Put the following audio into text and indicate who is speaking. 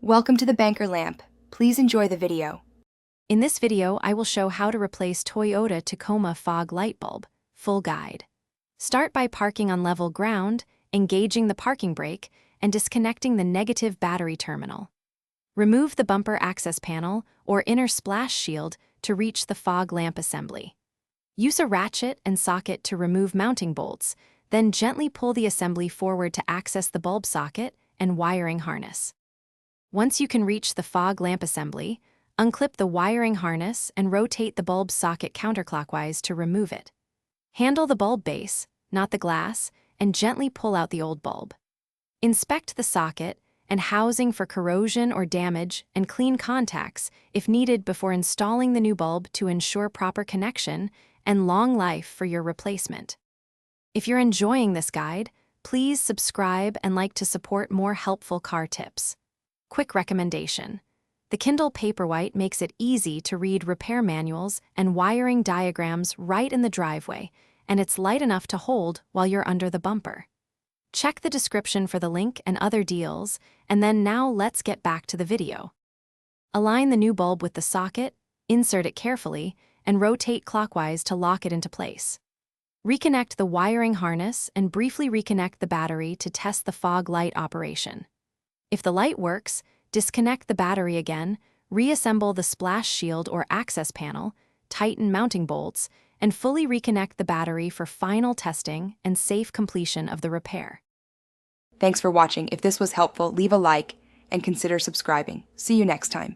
Speaker 1: Welcome to the Banker Lamp. Please enjoy the video.
Speaker 2: In this video, I will show how to replace Toyota Tacoma fog light bulb. Full guide. Start by parking on level ground, engaging the parking brake, and disconnecting the negative battery terminal. Remove the bumper access panel or inner splash shield to reach the fog lamp assembly. Use a ratchet and socket to remove mounting bolts, then gently pull the assembly forward to access the bulb socket and wiring harness. Once you can reach the fog lamp assembly, unclip the wiring harness and rotate the bulb socket counterclockwise to remove it. Handle the bulb base, not the glass, and gently pull out the old bulb. Inspect the socket and housing for corrosion or damage and clean contacts if needed before installing the new bulb to ensure proper connection and long life for your replacement. If you're enjoying this guide, please subscribe and like to support more helpful car tips. Quick recommendation. The Kindle Paperwhite makes it easy to read repair manuals and wiring diagrams right in the driveway, and it's light enough to hold while you're under the bumper. Check the description for the link and other deals, and then now let's get back to the video. Align the new bulb with the socket, insert it carefully, and rotate clockwise to lock it into place. Reconnect the wiring harness and briefly reconnect the battery to test the fog light operation. If the light works, disconnect the battery again, reassemble the splash shield or access panel, tighten mounting bolts, and fully reconnect the battery for final testing and safe completion of the repair.
Speaker 1: Thanks for watching. If this was helpful, leave a like and consider subscribing. See you next time.